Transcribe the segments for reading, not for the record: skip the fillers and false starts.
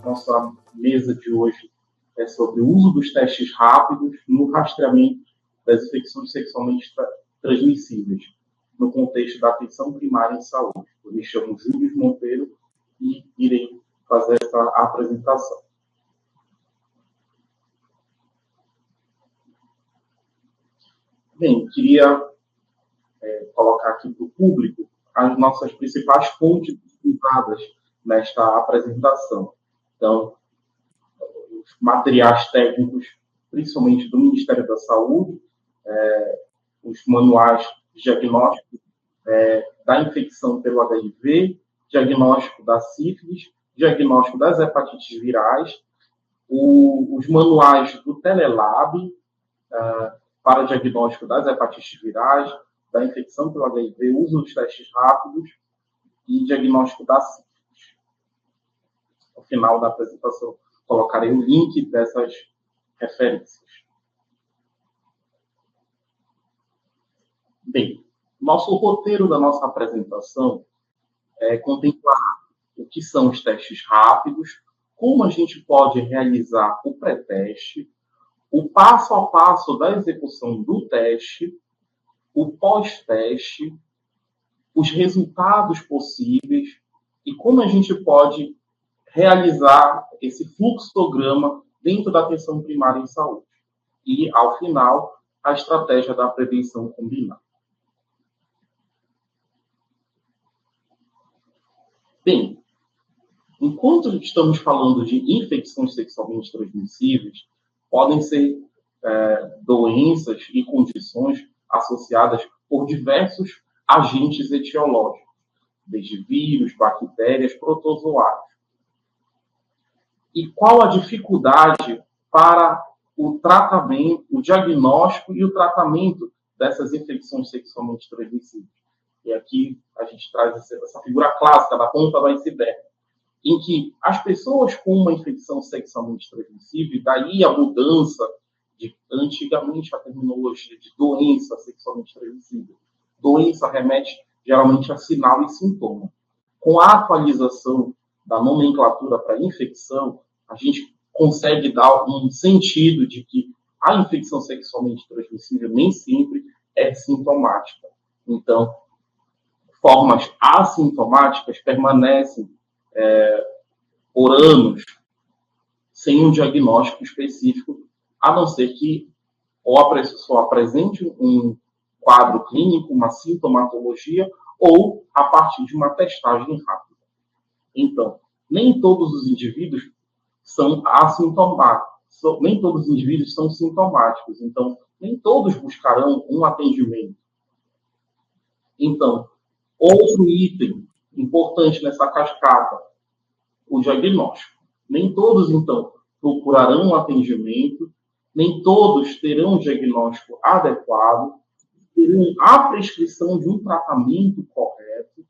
Nossa mesa de hoje é sobre o uso dos testes rápidos no rastreamento das infecções sexualmente transmissíveis, no contexto da atenção primária em saúde. Eu me chamo Júlio Monteiro e irei fazer essa apresentação. Bem, queria colocar aqui para o público as nossas principais fontes utilizadas nesta apresentação. Então, os materiais técnicos, principalmente do Ministério da Saúde, os manuais de diagnóstico da infecção pelo HIV, diagnóstico da sífilis, diagnóstico das hepatites virais, os manuais do Telelab para diagnóstico das hepatites virais, da infecção pelo HIV, uso dos testes rápidos e diagnóstico da sífilis. No final da apresentação, colocarei o link dessas referências. Bem, nosso roteiro da nossa apresentação é contemplar o que são os testes rápidos, como a gente pode realizar o pré-teste, o passo a passo da execução do teste, o pós-teste, os resultados possíveis e como a gente pode realizar esse fluxograma dentro da atenção primária em saúde. E, ao final, a estratégia da prevenção combinada. Bem, enquanto estamos falando de infecções sexualmente transmissíveis, podem ser doenças e condições associadas por diversos agentes etiológicos, desde vírus, bactérias, protozoários. E qual a dificuldade para o tratamento, o diagnóstico e o tratamento dessas infecções sexualmente transmissíveis? E aqui a gente traz essa figura clássica da ponta do iceberg, em que as pessoas com uma infecção sexualmente transmissível, daí a mudança de, antigamente, a terminologia de doença sexualmente transmissível. Doença remete geralmente a sinal e sintoma. Com a atualização da nomenclatura para infecção, a gente consegue dar um sentido de que a infecção sexualmente transmissível nem sempre é sintomática. Então, formas assintomáticas permanecem por anos sem um diagnóstico específico, a não ser que a pessoa apresente um quadro clínico, uma sintomatologia, ou a partir de uma testagem rápida. Então, nem todos os indivíduos são assintomáticos, nem todos os indivíduos são sintomáticos, então, nem todos buscarão um atendimento. Então, outro item importante nessa cascata, o diagnóstico. Nem todos, então, procurarão um atendimento, nem todos terão um diagnóstico adequado, terão a prescrição de um tratamento correto,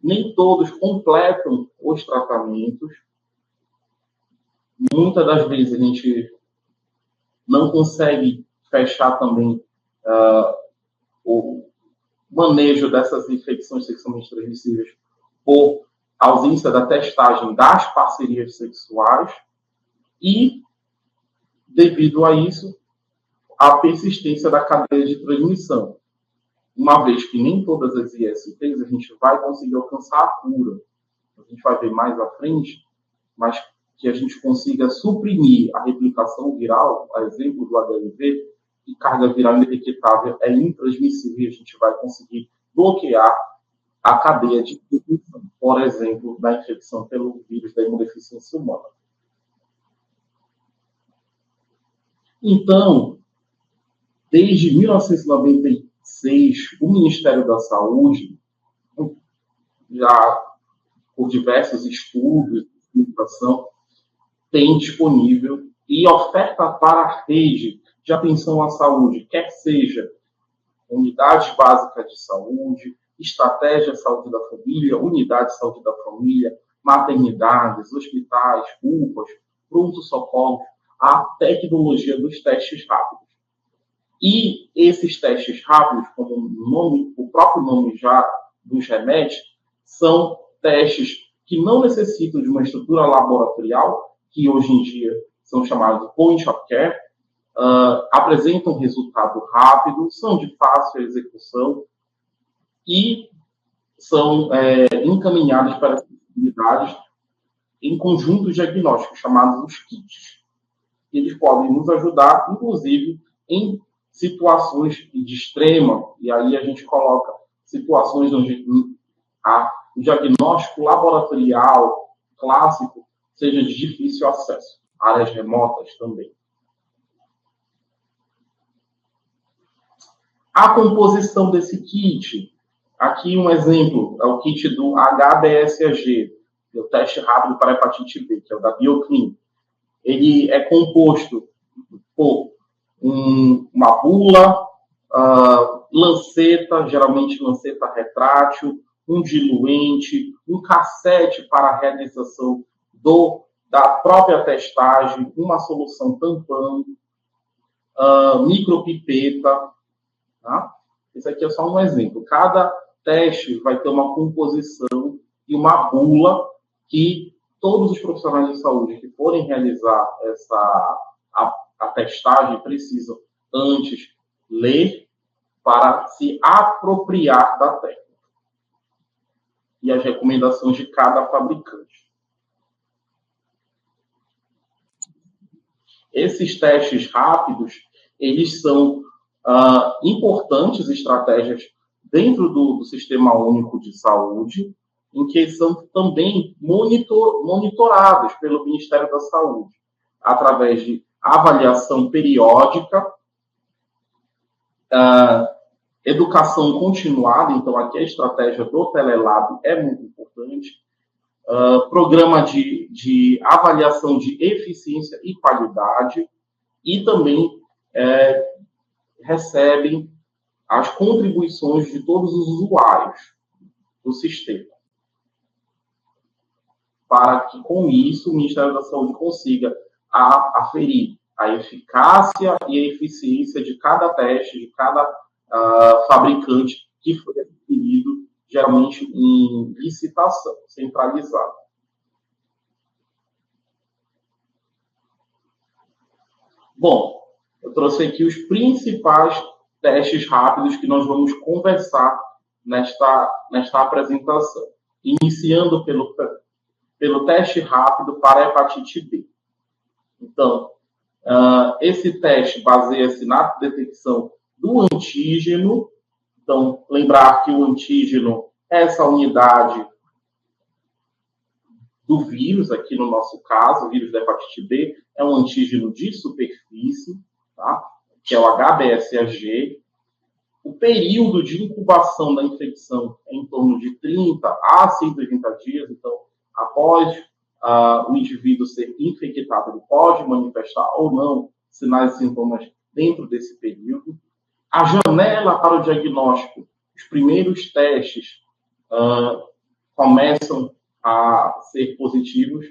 nem todos completam os tratamentos. Muitas das vezes a gente não consegue fechar também o manejo dessas infecções sexualmente transmissíveis por ausência da testagem das parcerias sexuais e, devido a isso, a persistência da cadeia de transmissão. Uma vez que nem todas as ISTs a gente vai conseguir alcançar a cura. A gente vai ver mais à frente, mas que a gente consiga suprimir a replicação viral, a exemplo do HIV, e carga viral indetectável é intransmissível e a gente vai conseguir bloquear a cadeia de transmissão, por exemplo, da infecção pelo vírus da imunodeficiência humana. Então, desde 1996, o Ministério da Saúde, já por diversos estudos de educação, tem disponível e oferta para a rede de atenção à saúde, quer seja unidades básicas de saúde, estratégia de saúde da família, unidade de saúde da família, maternidades, hospitais, UPAs, pronto-socorro, a tecnologia dos testes rápidos. E esses testes rápidos, como o próprio nome já nos remete, são testes que não necessitam de uma estrutura laboratorial, que hoje em dia são chamados de point of care, apresentam resultado rápido, são de fácil execução e são encaminhados para as unidades em conjuntos diagnósticos, chamados os kits. Eles podem nos ajudar, inclusive, em situações de extrema, e aí a gente coloca situações onde o diagnóstico laboratorial clássico seja de difícil acesso, áreas remotas também. A composição desse kit, aqui um exemplo, é o kit do HBsAg, o teste rápido para hepatite B, que é o da Bioclin. Ele é composto por uma bula, lanceta, geralmente lanceta retrátil, um diluente, um cassete para a realização da própria testagem, uma solução tampão, micropipeta. Tá? Esse aqui é só um exemplo. Cada teste vai ter uma composição e uma bula que todos os profissionais de saúde que forem realizar a testagem precisam antes ler para se apropriar da técnica. E as recomendações de cada fabricante. Esses testes rápidos, eles são importantes estratégias dentro do Sistema Único de Saúde, em que são também monitorados pelo Ministério da Saúde, através de avaliação periódica, educação continuada, então aqui a estratégia do Telelab é muito importante, programa de avaliação de eficiência e qualidade, e também recebem as contribuições de todos os usuários do sistema, para que, com isso, o Ministério da Saúde consiga aferir a eficácia e a eficiência de cada teste, de cada fabricante que foi adquirido, geralmente em licitação centralizada. Bom, eu trouxe aqui os principais testes rápidos que nós vamos conversar nesta apresentação, iniciando pelo teste rápido para hepatite B. Então, esse teste baseia-se na detecção do antígeno. Então, lembrar que o antígeno é essa unidade do vírus, aqui no nosso caso, o vírus da hepatite B, é um antígeno de superfície, tá? Que é o HBsAg. O período de incubação da infecção é em torno de 30 a 180 dias. Então, após o indivíduo ser infectado, ele pode manifestar ou não sinais e sintomas dentro desse período. A janela para o diagnóstico, os primeiros testes começam a ser positivos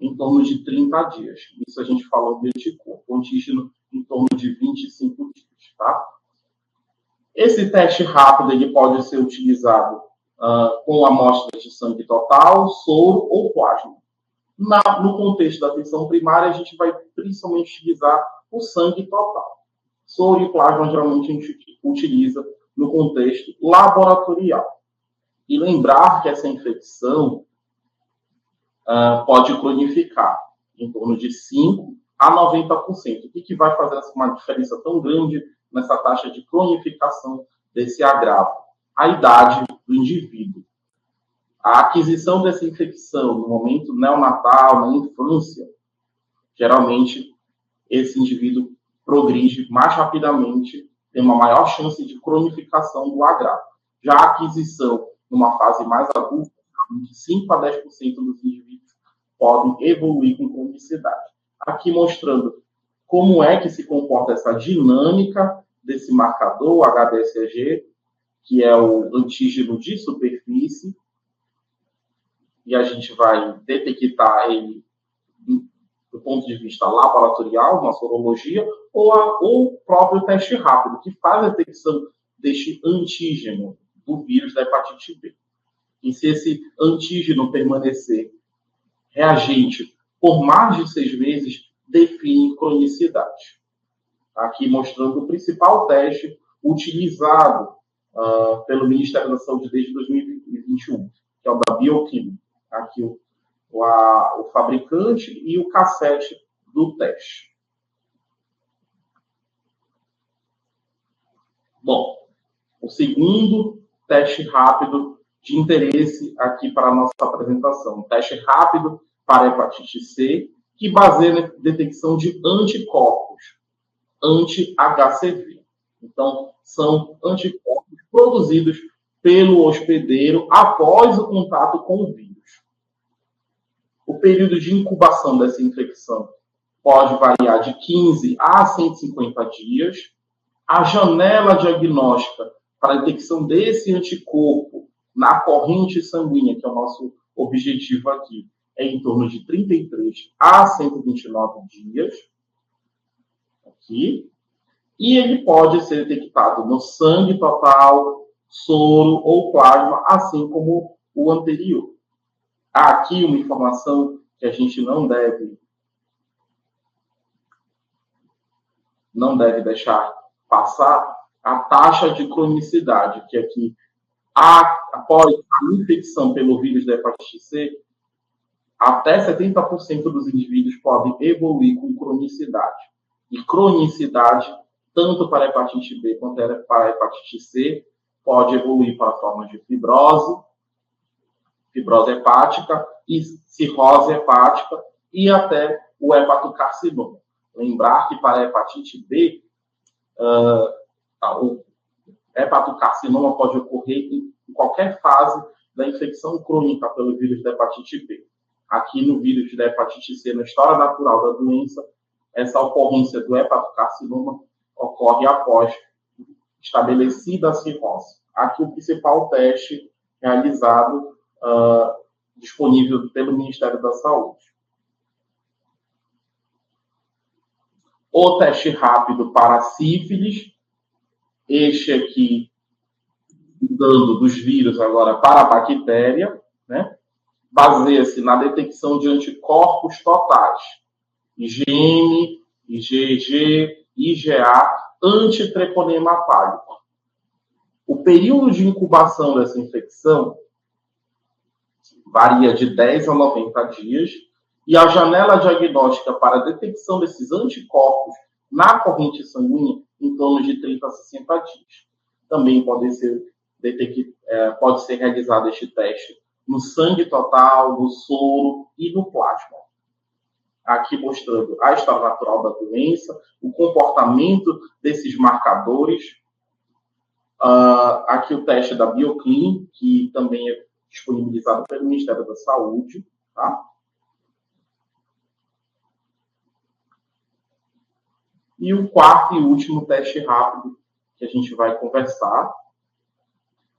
em torno de 30 dias. Isso a gente falou de anticorpo, o antígeno em torno de 25 dias. Tá? Esse teste rápido ele pode ser utilizado com amostras de sangue total, soro ou plasma. No contexto da atenção primária, a gente vai principalmente utilizar o sangue total. Soro e plasma, geralmente, a gente utiliza no contexto laboratorial. E lembrar que essa infecção pode cronificar em torno de 5% a 90%. O que vai fazer uma diferença tão grande nessa taxa de cronificação desse agravo? A idade do indivíduo. A aquisição dessa infecção no momento neonatal, na infância, geralmente esse indivíduo progride mais rapidamente, tem uma maior chance de cronificação do agravo. Já a aquisição numa fase mais adulta, de 5 a 10% dos indivíduos podem evoluir com cronicidade. Aqui mostrando como é que se comporta essa dinâmica desse marcador, HBsAg, que é o antígeno de superfície, e a gente vai detectar ele do ponto de vista laboratorial, uma sorologia, ou o próprio teste rápido, que faz a detecção deste antígeno do vírus da hepatite B. E se esse antígeno permanecer reagente por mais de 6 meses, define cronicidade. Aqui mostrando o principal teste utilizado pelo Ministério da Saúde desde 2021, que é o da Bioclin. Aqui o fabricante e o cassete do teste. Bom, o segundo teste rápido de interesse aqui para a nossa apresentação. Teste rápido para hepatite C, que baseia na detecção de anticorpos anti-HCV. Então, são anticorpos produzidos pelo hospedeiro após o contato com o vírus. O período de incubação dessa infecção pode variar de 15 a 150 dias. A janela diagnóstica para a detecção desse anticorpo na corrente sanguínea, que é o nosso objetivo aqui, é em torno de 33 a 129 dias. Aqui. E ele pode ser detectado no sangue total, soro ou plasma, assim como o anterior. Há aqui uma informação que a gente não deve deixar passar, a taxa de cronicidade, que aqui, após a infecção pelo vírus da hepatite C, até 70% dos indivíduos podem evoluir com cronicidade. E cronicidade, tanto para a hepatite B quanto para a hepatite C, pode evoluir para formas de fibrose hepática, e cirrose hepática e até o hepatocarcinoma. Lembrar que para a hepatite B, o hepatocarcinoma pode ocorrer em qualquer fase da infecção crônica pelo vírus da hepatite B. Aqui no vírus da hepatite C, na história natural da doença, essa ocorrência do hepatocarcinoma ocorre após estabelecida a cirrose. Aqui o principal teste realizado disponível pelo Ministério da Saúde. O teste rápido para sífilis, este aqui, dando dos vírus agora para a bactéria, né? Baseia-se na detecção de anticorpos totais, IgM, IgG, IgA, antitreponema pálico. O período de incubação dessa infecção varia de 10 a 90 dias, e a janela diagnóstica para a detecção desses anticorpos na corrente sanguínea em torno de 30 a 60 dias. Também pode ser realizado este teste no sangue total, no soro e no plasma. Aqui mostrando a história natural da doença, o comportamento desses marcadores. Aqui o teste da Bioclin, que também é disponibilizado pelo Ministério da Saúde. Tá? E o quarto e último teste rápido que a gente vai conversar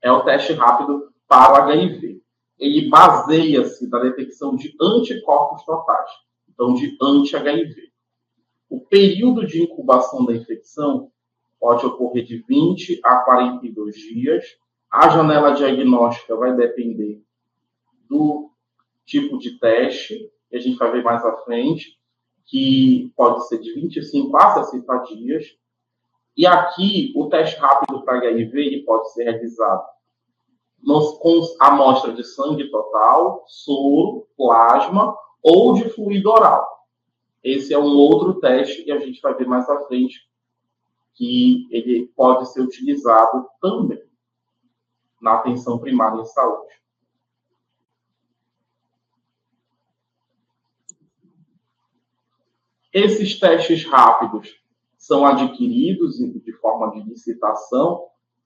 é o teste rápido para o HIV. Ele baseia-se na detecção de anticorpos totais, então de anti-HIV. O período de incubação da infecção pode ocorrer de 20 a 42 dias. A janela diagnóstica vai depender do tipo de teste, que a gente vai ver mais à frente, que pode ser de 25 a 60 dias. E aqui, o teste rápido para HIV ele pode ser realizado com amostra de sangue total, soro, plasma ou de fluido oral. Esse é um outro teste que a gente vai ver mais à frente, que ele pode ser utilizado também na atenção primária em saúde. Esses testes rápidos são adquiridos de forma de licitação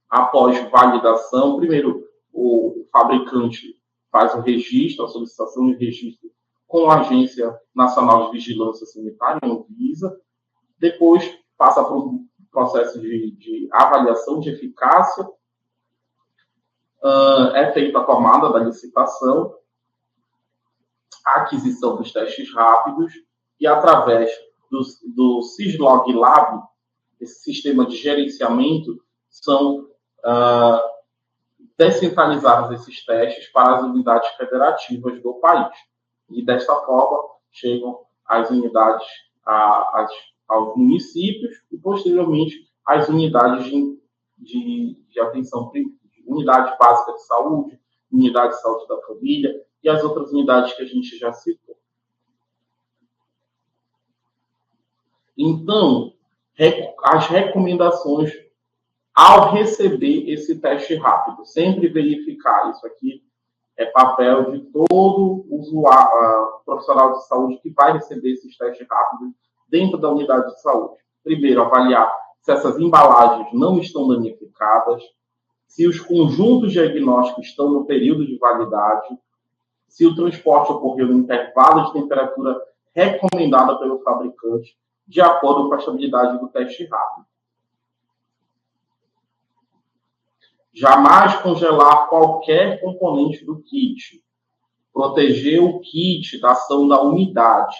após validação. Primeiro, o fabricante faz o registro, a solicitação de registro com a Agência Nacional de Vigilância Sanitária, Anvisa. Depois, passa por um processo de avaliação de eficácia. É feita a tomada da licitação, a aquisição dos testes rápidos e, através do Syslog Lab, esse sistema de gerenciamento, são descentralizarmos esses testes para as unidades federativas do país. E, desta forma, chegam as unidades aos municípios e, posteriormente, às unidades de atenção primária, unidade básica de saúde, unidade de saúde da família e as outras unidades que a gente já citou. Então, as recomendações ao receber esse teste rápido, sempre verificar, isso aqui é papel de todo usuário, profissional de saúde que vai receber esses testes rápidos dentro da unidade de saúde. Primeiro, avaliar se essas embalagens não estão danificadas, se os conjuntos diagnósticos estão no período de validade, se o transporte ocorreu no intervalo de temperatura recomendada pelo fabricante, de acordo com a estabilidade do teste rápido. Jamais congelar qualquer componente do kit. Proteger o kit da ação da umidade.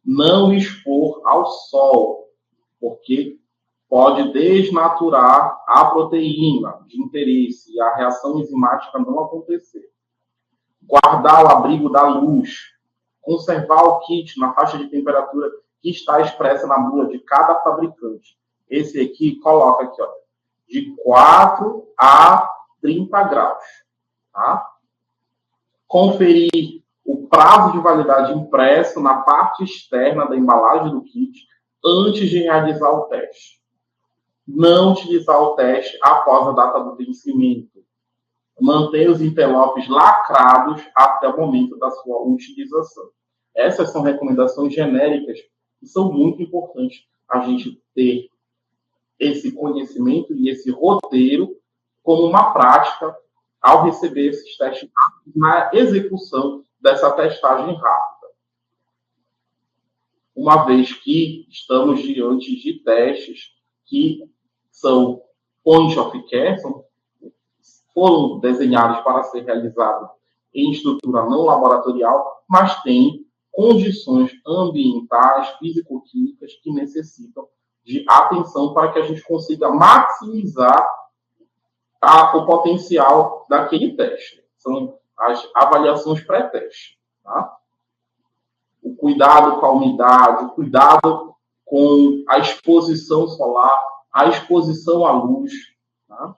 Não expor ao sol, porque pode desnaturar a proteína de interesse e a reação enzimática não acontecer. Guardar o abrigo da luz. Conservar o kit na faixa de temperatura que está expressa na bula de cada fabricante. Esse aqui, coloca aqui, ó, de 4 a 30 graus. Tá? Conferir o prazo de validade impresso na parte externa da embalagem do kit antes de realizar o teste. Não utilizar o teste após a data do vencimento. Manter os envelopes lacrados até o momento da sua utilização. Essas são recomendações genéricas que são muito importantes a gente ter esse conhecimento e esse roteiro como uma prática ao receber esses testes rápidos na execução dessa testagem rápida. Uma vez que estamos diante de testes que são point of care, foram desenhados para ser realizados em estrutura não laboratorial, mas têm condições ambientais, físico-químicas que necessitam de atenção para que a gente consiga maximizar o potencial daquele teste. São as avaliações pré-teste. Tá? O cuidado com a umidade, o cuidado com a exposição solar, a exposição à luz. Tá?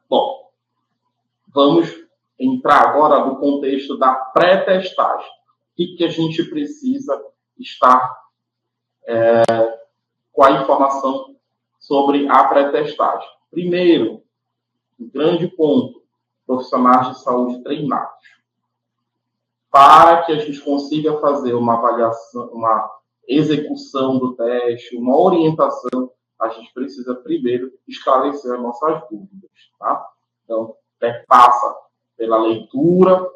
Bom, vamos entrar agora no contexto da pré-testagem. O que a gente precisa estar com a informação sobre a pré-testagem? Primeiro, um grande ponto, profissionais de saúde treinados. Para que a gente consiga fazer uma avaliação, uma execução do teste, uma orientação, a gente precisa primeiro esclarecer as nossas dúvidas. Tá? Então, passa pela leitura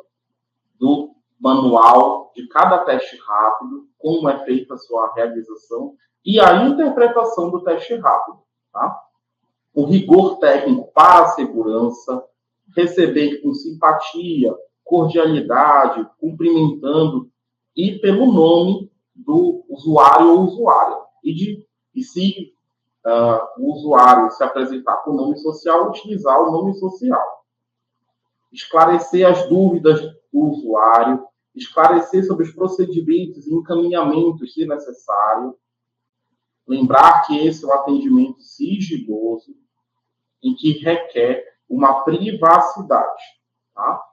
do manual de cada teste rápido, como é feita a sua realização e a interpretação do teste rápido. Tá? O rigor técnico para a segurança, receber com simpatia, cordialidade, cumprimentando e pelo nome do usuário ou usuária. E se o usuário se apresentar com o nome social, utilizar o nome social. Esclarecer as dúvidas do usuário, esclarecer sobre os procedimentos e encaminhamentos, se necessário. Lembrar que esse é um atendimento sigiloso, em que requer uma privacidade. Tá?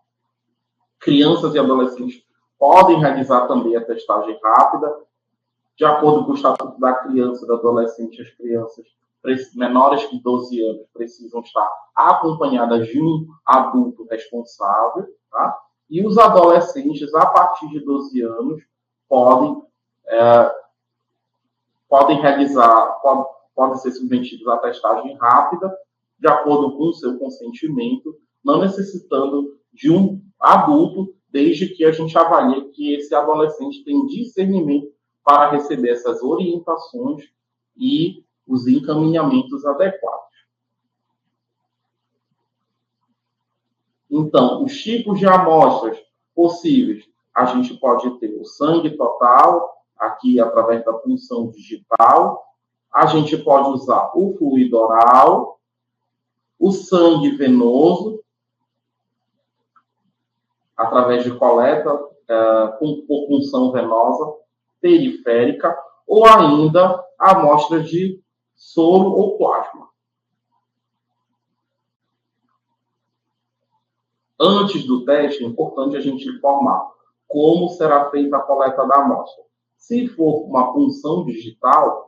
Crianças e adolescentes podem realizar também a testagem rápida. De acordo com o Estatuto da Criança e do Adolescente, as crianças menores que 12 anos precisam estar acompanhadas de um adulto responsável. Tá? E os adolescentes, a partir de 12 anos, podem ser submetidos à testagem rápida, de acordo com o seu consentimento, não necessitando de um adulto, desde que a gente avalie que esse adolescente tem discernimento para receber essas orientações e os encaminhamentos adequados. Então, os tipos de amostras possíveis, a gente pode ter o sangue total, aqui através da punção digital, A gente pode usar o fluido oral, o sangue venoso, através de coleta por punção venosa periférica, ou ainda amostras de soro ou plasma. Antes do teste, é importante a gente informar como será feita a coleta da amostra. Se for uma punção digital,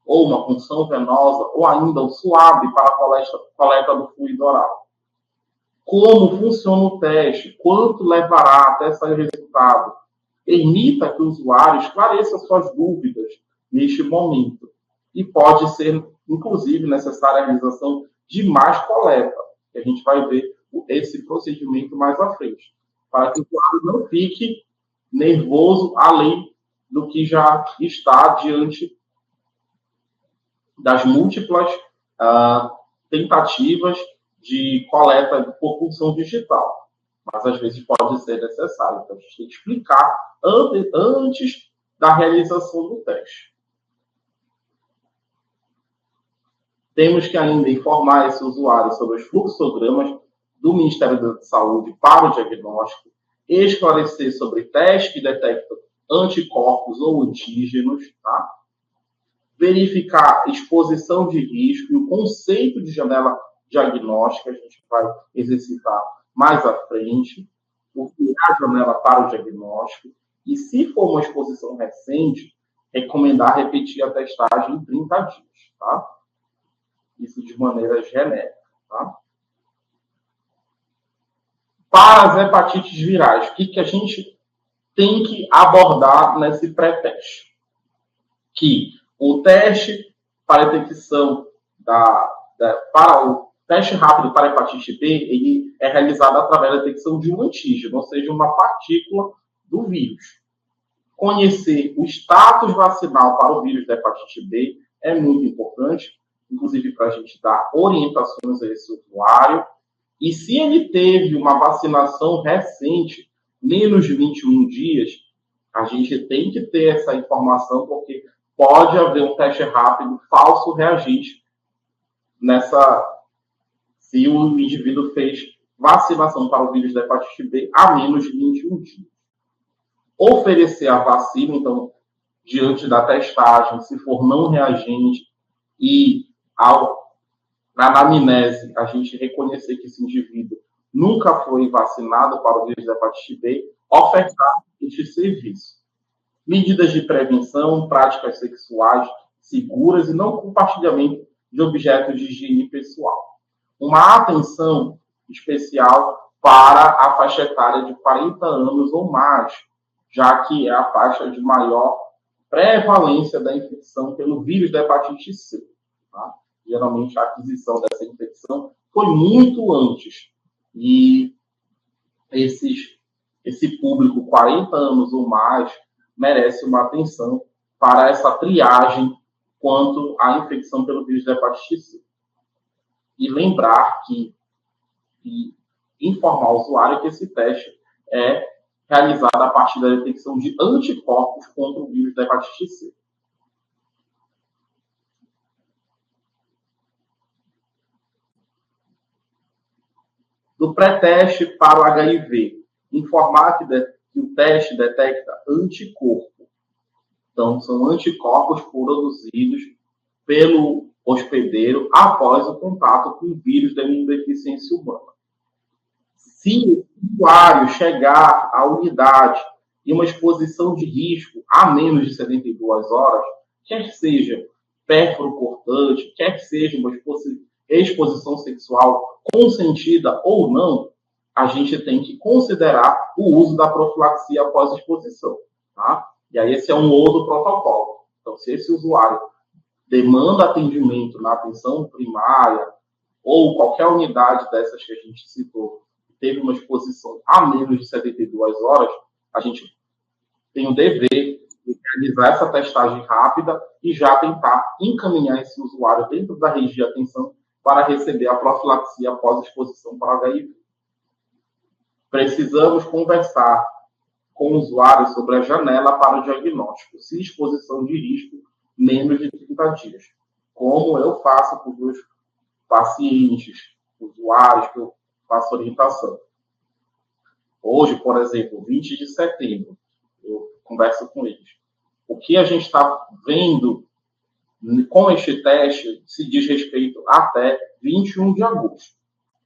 ou uma punção venosa, ou ainda o suave para a coleta do fluido oral. Como funciona o teste? Quanto levará até sair o resultado? Permita que o usuário esclareça suas dúvidas neste momento. E pode ser, inclusive, necessária a realização de mais coleta, que a gente vai ver esse procedimento mais à frente, para que o usuário não fique nervoso além do que já está diante das múltiplas tentativas de coleta por punção digital. Mas, às vezes, pode ser necessário. Então, a gente tem que explicar antes da realização do teste. Temos que ainda informar esse usuário sobre os fluxogramas do Ministério da Saúde para o diagnóstico, esclarecer sobre testes que detectam anticorpos ou antígenos, tá? Verificar exposição de risco e o conceito de janela diagnóstica, a gente vai exercitar mais à frente, o que é a janela para o diagnóstico, e se for uma exposição recente, recomendar repetir a testagem em 30 dias, tá? Isso de maneira genérica, tá? Para as hepatites virais, o que a gente tem que abordar nesse pré-teste? Que o teste para detecção para o teste rápido para hepatite B, ele é realizado através da detecção de um antígeno, ou seja, uma partícula do vírus. Conhecer o status vacinal para o vírus da hepatite B é muito importante, inclusive para a gente dar orientações a esse usuário. E se ele teve uma vacinação recente, menos de 21 dias, a gente tem que ter essa informação, porque pode haver um teste rápido falso reagente se o indivíduo fez vacinação para o vírus da hepatite B há menos de 21 dias. Oferecer a vacina, então, diante da testagem, se for não reagente, e na anamnese a gente reconhecer que esse indivíduo nunca foi vacinado para o vírus da hepatite B, ofertar este serviço. Medidas de prevenção, práticas sexuais seguras e não compartilhamento de objetos de higiene pessoal. Uma atenção especial para a faixa etária de 40 anos ou mais, já que é a faixa de maior prevalência da infecção pelo vírus da hepatite C. Tá? Geralmente, a aquisição dessa infecção foi muito antes. E esse público, 40 anos ou mais, merece uma atenção para essa triagem quanto à infecção pelo vírus da hepatite C. E lembrar e informar o usuário que esse teste é realizado a partir da detecção de anticorpos contra o vírus da hepatite C. Do pré-teste para o HIV, informar que o teste detecta anticorpo. Então, são anticorpos produzidos pelo hospedeiro após o contato com o vírus da imunodeficiência humana. Se o usuário chegar à unidade e uma exposição de risco a menos de 72 horas, quer que seja pérfuro cortante, quer que seja uma exposição sexual consentida ou não, a gente tem que considerar o uso da profilaxia após exposição, tá? E aí esse é um outro protocolo. Então, se esse usuário demanda atendimento na atenção primária ou qualquer unidade dessas que a gente citou, teve uma exposição a menos de 72 horas, a gente tem o dever de realizar essa testagem rápida e já tentar encaminhar esse usuário dentro da rede de atenção para receber a profilaxia após exposição para o HIV. Precisamos conversar com o usuário sobre a janela para o diagnóstico, se exposição de risco menos de 30 dias. como eu faço com os meus pacientes, usuários, que eu faço orientação. Hoje, por exemplo, 20 de setembro, eu converso com eles. O que a gente está vendo com este teste se diz respeito até 21 de agosto.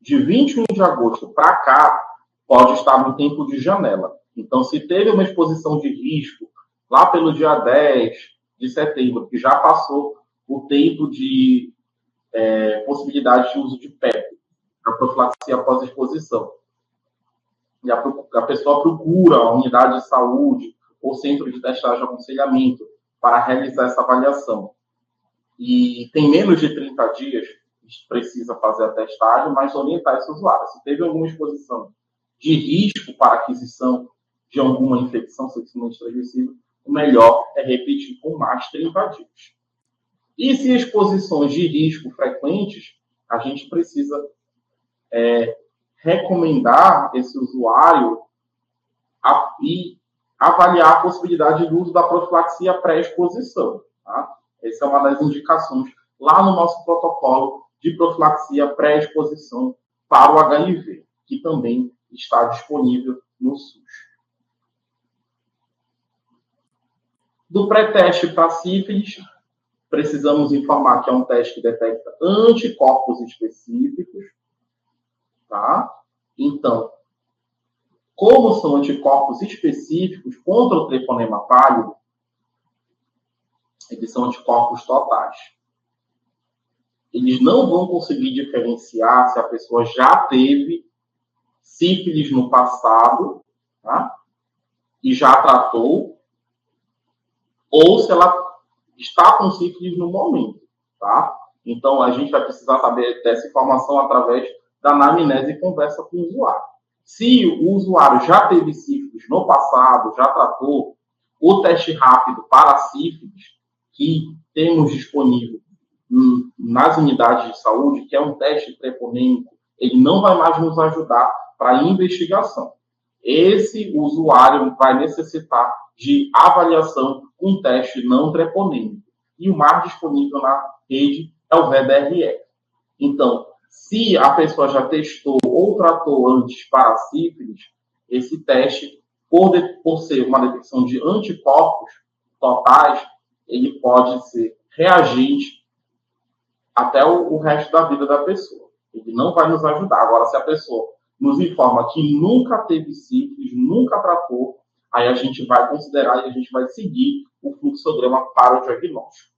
De 21 de agosto para cá, pode estar no tempo de janela. Então, se teve uma exposição de risco lá pelo dia 10 de setembro, que já passou o tempo de possibilidade de uso de PEP, para profilaxia após exposição, e a pessoa procura a unidade de saúde ou centro de testagem de aconselhamento para realizar essa avaliação. E tem menos de 30 dias, a gente precisa fazer a testagem, mas orientar esse usuário. Se teve alguma exposição de risco para aquisição de alguma infecção sexualmente transmissível, o melhor é repetir com mais 30 dias. E se exposições de risco frequentes, a gente precisa recomendar esse usuário e avaliar a possibilidade do uso da profilaxia pré-exposição. Tá? Essa é uma das indicações lá no nosso protocolo de profilaxia pré-exposição para o HIV, que também está disponível no SUS. Do pré-teste para sífilis, precisamos informar que é um teste que detecta anticorpos específicos. Tá? Então, como são anticorpos específicos contra o treponema pálido, eles são anticorpos totais. Eles não vão conseguir diferenciar se a pessoa já teve sífilis no passado, tá? E já tratou, ou se ela está com sífilis no momento, tá? Então, a gente vai precisar saber dessa informação através da anamnese e conversa com o usuário. Se o usuário já teve sífilis no passado, já tratou, o teste rápido para sífilis, que temos disponível nas unidades de saúde, que é um teste treponêmico, ele não vai mais nos ajudar para a investigação. Esse usuário vai necessitar de avaliação com teste não treponêmico. E o mais disponível na rede é o VDRE. Então, se a pessoa já testou ou tratou antes para sífilis, esse teste, por ser uma detecção de anticorpos totais, ele pode ser reagente até o resto da vida da pessoa. Ele não vai nos ajudar. Agora, se a pessoa nos informa que nunca teve sífilis, nunca tratou, aí a gente vai considerar e a gente vai seguir o fluxograma para o diagnóstico.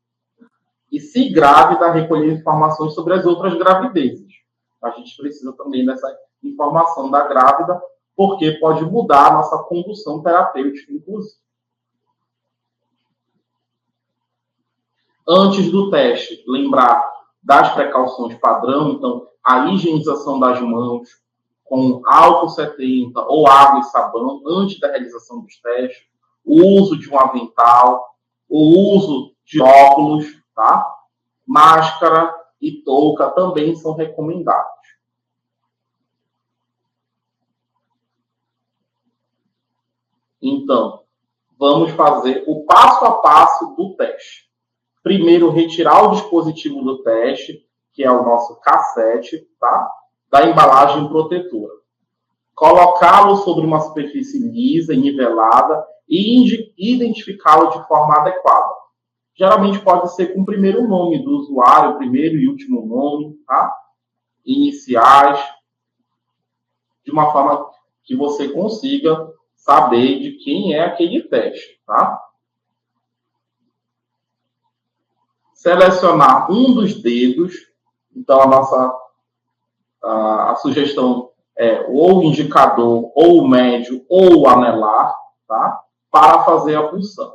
E se grávida, recolher informações sobre as outras gravidezes. A gente precisa também dessa informação da grávida, porque pode mudar a nossa condução terapêutica, inclusive. Antes do teste, lembrar das precauções padrão, então, a higienização das mãos com álcool 70 ou água e sabão antes da realização dos testes, o uso de um avental, o uso de óculos, tá? Máscara e touca também são recomendados. Então, vamos fazer o passo a passo do teste. Primeiro, retirar o dispositivo do teste, que é o nosso cassete, tá? Da embalagem protetora. Colocá-lo sobre uma superfície lisa e nivelada e identificá-lo de forma adequada. Geralmente pode ser com o primeiro nome do usuário, primeiro e último nome, tá? Iniciais, de uma forma que você consiga saber de quem é aquele teste, tá? Selecionar um dos dedos, então a sugestão é ou o indicador, ou o médio, ou o anelar, tá? Para fazer a punção.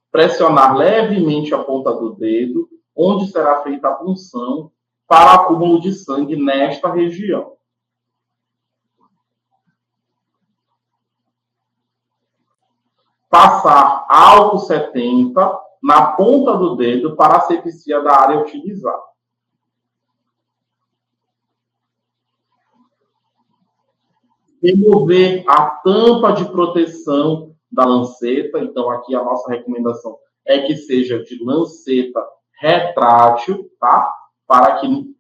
Pressionar levemente a ponta do dedo, onde será feita a punção para acúmulo de sangue nesta região. Passar álcool 70 na ponta do dedo para a asepsia da área utilizada. Remover a tampa de proteção da lanceta. Então, aqui a nossa recomendação é que seja de lanceta retrátil, tá? Para que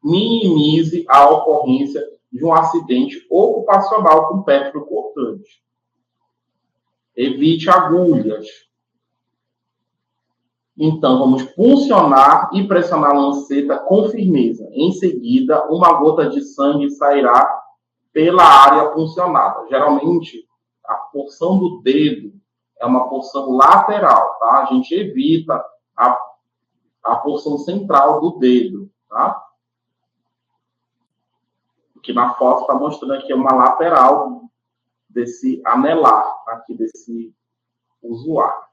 minimize a ocorrência de um acidente ocupacional com pétrio cortante. Evite agulhas. Então, vamos puncionar e pressionar a lanceta com firmeza. Em seguida, uma gota de sangue sairá pela área puncionada. Geralmente, a porção do dedo é uma porção lateral, tá? A gente evita a porção central do dedo, tá? O que na foto está mostrando aqui é uma lateral desse anelar, aqui desse usuário.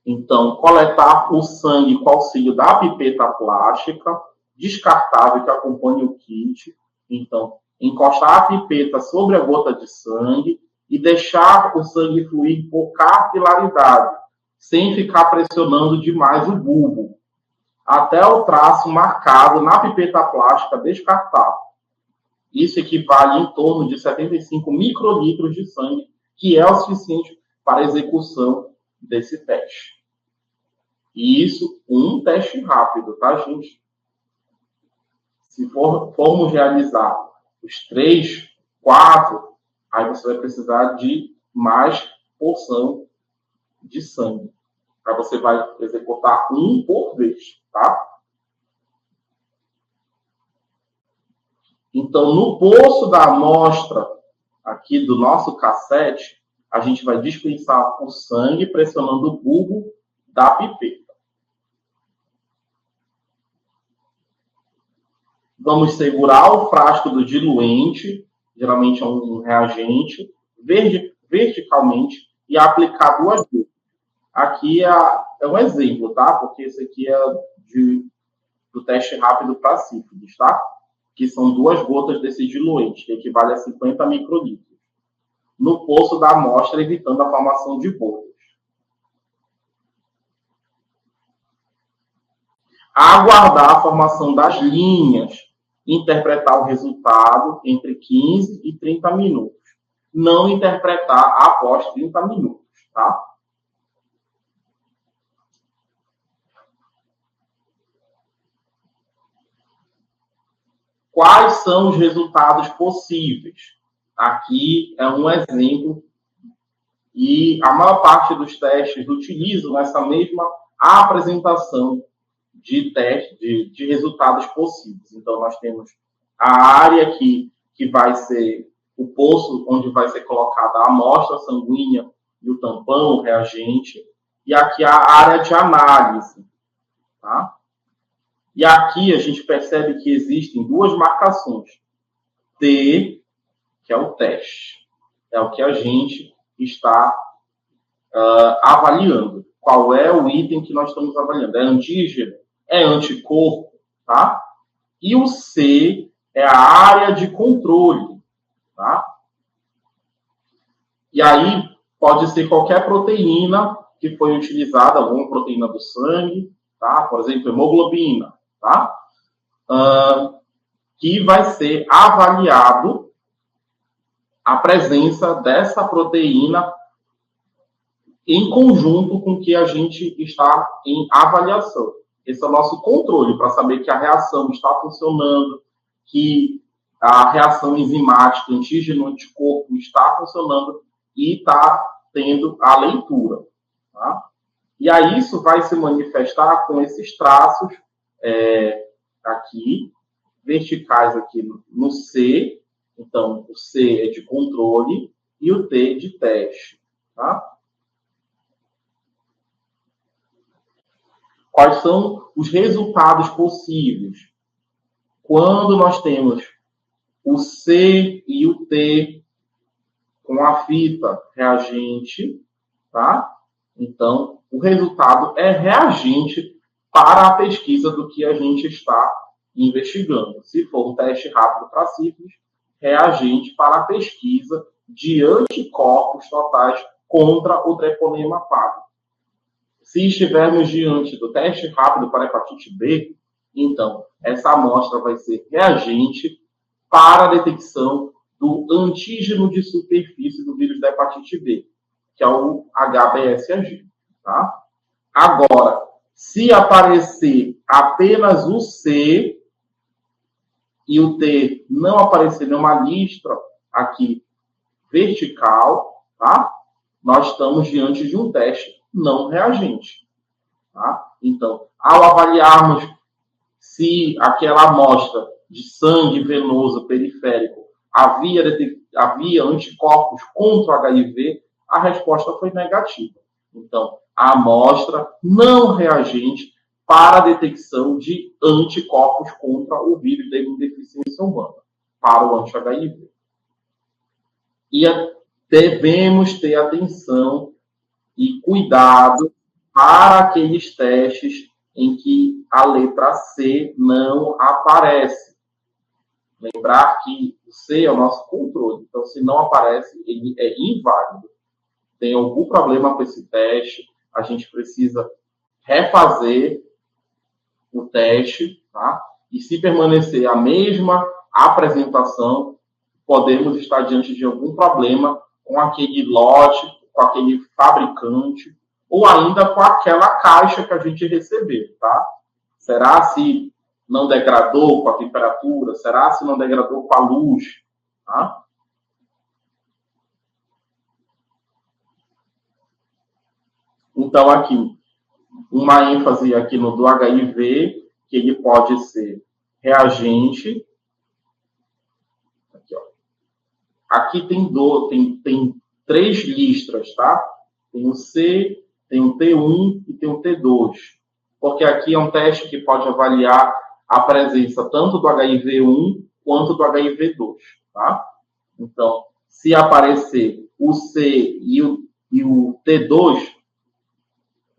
Então, coletar o sangue com auxílio da pipeta plástica, descartável que acompanha o kit. Então, encostar a pipeta sobre a gota de sangue e deixar o sangue fluir por capilaridade, sem ficar pressionando demais o bulbo, até o traço marcado na pipeta plástica descartável. Isso equivale em torno de 75 microlitros de sangue, que é o suficiente para a execução desse teste. E isso, um teste rápido, tá, gente? Se formos realizar os 3, 4, aí você vai precisar de mais porção de sangue. Aí você vai executar um por vez, tá? Então, no poço da amostra, aqui do nosso cassete, a gente vai dispensar o sangue pressionando o bulbo da pipeta. Vamos segurar o frasco do diluente, geralmente é um reagente, verticalmente e aplicar 2 gotas. Aqui é um exemplo, tá? Porque esse aqui é do teste rápido para sífilis, tá? Que são 2 gotas desse diluente, que equivale a 50 microlitros. No poço da amostra, evitando a formação de bolhas. Aguardar a formação das linhas. Interpretar o resultado entre 15 e 30 minutos. Não interpretar após 30 minutos, tá? Quais são os resultados possíveis? Aqui é um exemplo e a maior parte dos testes utilizam essa mesma apresentação de teste, de resultados possíveis. Então, nós temos a área que vai ser o poço onde vai ser colocada a amostra sanguínea e o tampão, o reagente, e aqui a área de análise, tá? E aqui a gente percebe que existem 2 marcações. T, que é o teste, é o que a gente está avaliando. Qual é o item que nós estamos avaliando? É antígeno? É anticorpo? Tá? E o C é a área de controle. Tá? E aí pode ser qualquer proteína que foi utilizada, alguma proteína do sangue, tá? Por exemplo, hemoglobina, tá? Que vai ser avaliado a presença dessa proteína em conjunto com o que a gente está em avaliação. Esse é o nosso controle, para saber que a reação está funcionando, que a reação enzimática, antígeno-anticorpo, está funcionando e está tendo a leitura. Tá? E aí isso vai se manifestar com esses traços aqui, verticais aqui no C. Então, o C é de controle e o T de teste. Tá? Quais são os resultados possíveis? Quando nós temos o C e o T com a fita reagente, tá? Então, o resultado é reagente para a pesquisa do que a gente está investigando. Se for um teste rápido para sífilis, reagente para a pesquisa de anticorpos totais contra o treponema pavia. Se estivermos diante do teste rápido para hepatite B, então, essa amostra vai ser reagente para a detecção do antígeno de superfície do vírus da hepatite B, que é o HBsAg. Tá? Agora, se aparecer apenas o C e o T não aparecer numa lista aqui vertical, tá? Nós estamos diante de um teste não reagente. Tá? Então, ao avaliarmos se aquela amostra de sangue venoso periférico havia anticorpos contra o HIV, a resposta foi negativa. Então, a amostra não reagente para a detecção de anticorpos contra o vírus da imunodeficiência humana, para o anti-HIV. E devemos ter atenção e cuidado para aqueles testes em que a letra C não aparece. Lembrar que o C é o nosso controle. Então, se não aparece, ele é inválido. Tem algum problema com esse teste, a gente precisa refazer o teste, tá? E se permanecer a mesma apresentação, podemos estar diante de algum problema com aquele lote, com aquele fabricante, ou ainda com aquela caixa que a gente recebeu, tá? Será se não degradou com a temperatura? Será se não degradou com a luz? Tá? Então, aqui, uma ênfase aqui no do HIV, que ele pode ser reagente. Aqui, ó. Aqui tem 3 listras, tá? Tem o C, tem o T1 e tem o T2. Porque aqui é um teste que pode avaliar a presença tanto do HIV1 quanto do HIV2, tá? Então, se aparecer o C e o T2,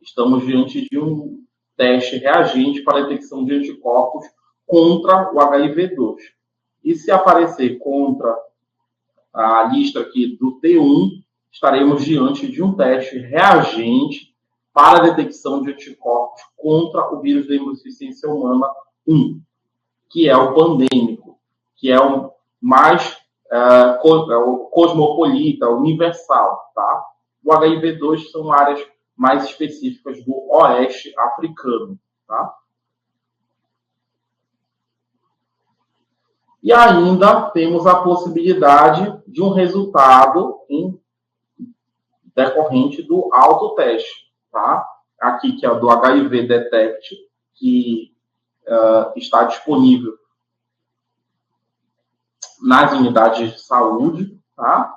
estamos diante de um teste reagente para a detecção de anticorpos contra o HIV2. E se aparecer contra a lista aqui do T1, estaremos diante de um teste reagente para a detecção de anticorpos contra o vírus da imunodeficiência humana 1, que é o pandêmico, que é o mais o cosmopolita, universal, tá? O HIV2 são áreas mais específicas do oeste africano, tá? E ainda temos a possibilidade de um resultado decorrente do autoteste, tá? Aqui, que é do HIV Detect, que está disponível nas unidades de saúde, tá?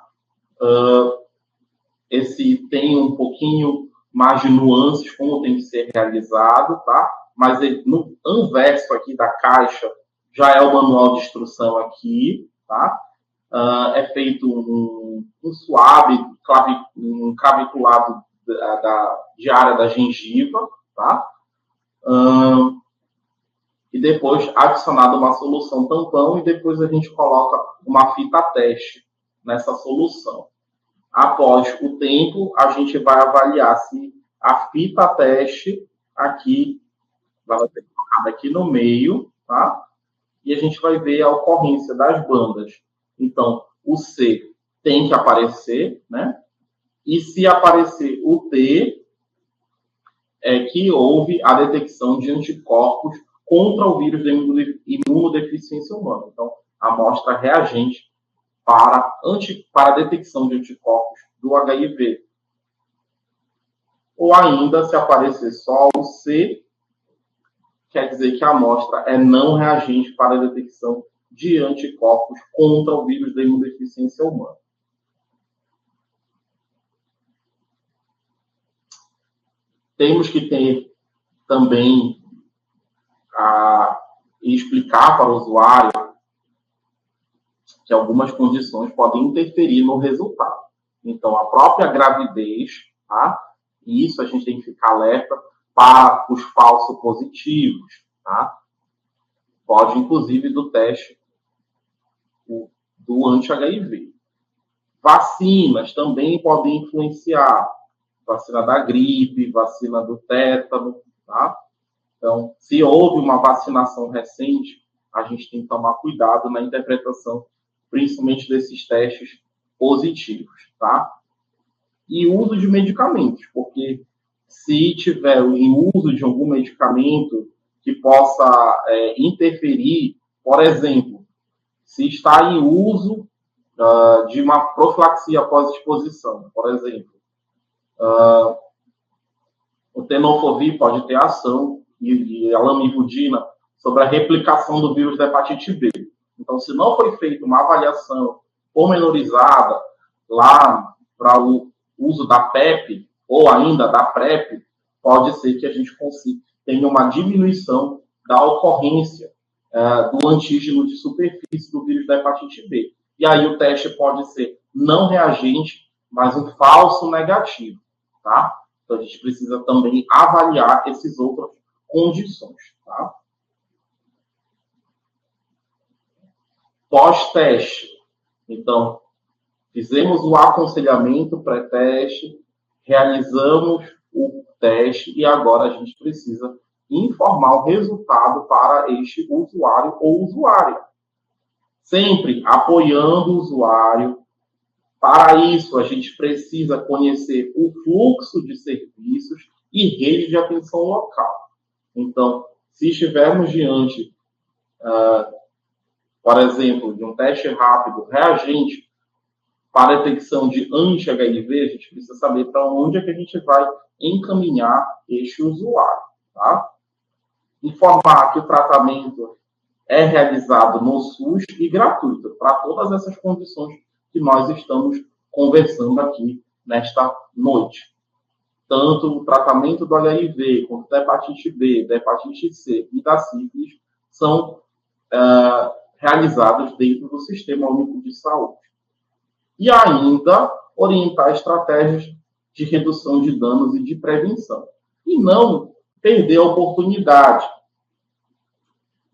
Esse tem um pouquinho mais de nuances como tem que ser realizado, tá? Mas no anverso aqui da caixa já é o manual de instrução aqui, tá? É feito um suave, um claviculado de área da gengiva, tá? E depois adicionado uma solução tampão e depois a gente coloca uma fita teste nessa solução. Após o tempo, a gente vai avaliar se a fita teste aqui vai ser colocada aqui no meio, tá? E a gente vai ver a ocorrência das bandas. Então, o C tem que aparecer, né? E se aparecer o T, é que houve a detecção de anticorpos contra o vírus da imunodeficiência humana. Então, a amostra reagente para a detecção de anticorpos do HIV. Ou ainda, se aparecer só o C, quer dizer que a amostra é não reagente para a detecção de anticorpos contra o vírus da imunodeficiência humana. Temos que ter também explicar para o usuário que algumas condições podem interferir no resultado. Então, a própria gravidez, tá? E isso a gente tem que ficar alerta para os falsos positivos, tá? Pode, inclusive, do teste do anti-HIV. Vacinas também podem influenciar. Vacina da gripe, vacina do tétano, tá? Então, se houve uma vacinação recente, a gente tem que tomar cuidado na interpretação, principalmente desses testes positivos, tá? E uso de medicamentos, porque se tiver em uso de algum medicamento que possa interferir, por exemplo, se está em uso de uma profilaxia após exposição, por exemplo, o tenofovir pode ter ação e a lamivudina sobre a replicação do vírus da hepatite B. Então, se não foi feita uma avaliação pormenorizada lá para o uso da PEP ou ainda da PrEP, pode ser que a gente tenha uma diminuição da ocorrência do antígeno de superfície do vírus da hepatite B. E aí o teste pode ser não reagente, mas um falso negativo, tá? Então a gente precisa também avaliar essas outras condições, tá? Pós-teste. Então, fizemos o aconselhamento pré-teste, realizamos o teste e agora a gente precisa informar o resultado para este usuário ou usuária. Sempre apoiando o usuário. Para isso, a gente precisa conhecer o fluxo de serviços e rede de atenção local. Então, se estivermos diante, por exemplo, de um teste rápido, reagente, para a detecção de anti-HIV, a gente precisa saber para onde é que a gente vai encaminhar este usuário, tá? Informar que o tratamento é realizado no SUS e gratuito, para todas essas condições que nós estamos conversando aqui nesta noite. Tanto o tratamento do HIV, quanto da hepatite B, da hepatite C e da sífilis são realizados dentro do Sistema Único de Saúde. E ainda orientar estratégias de redução de danos e de prevenção. E não perder a oportunidade.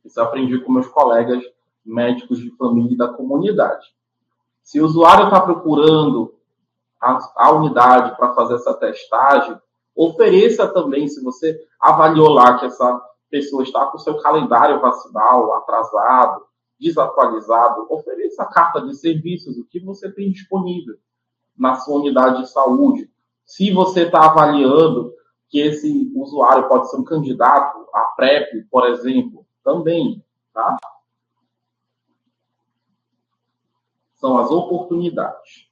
Isso eu aprendi com meus colegas médicos de família e da comunidade. Se o usuário está procurando a unidade para fazer essa testagem, ofereça também, se você avaliou lá que essa pessoa está com o seu calendário vacinal atrasado, desatualizado, ofereça a carta de serviços, o que você tem disponível na sua unidade de saúde. Se você está avaliando que esse usuário pode ser um candidato à PrEP, por exemplo, também, tá? São as oportunidades.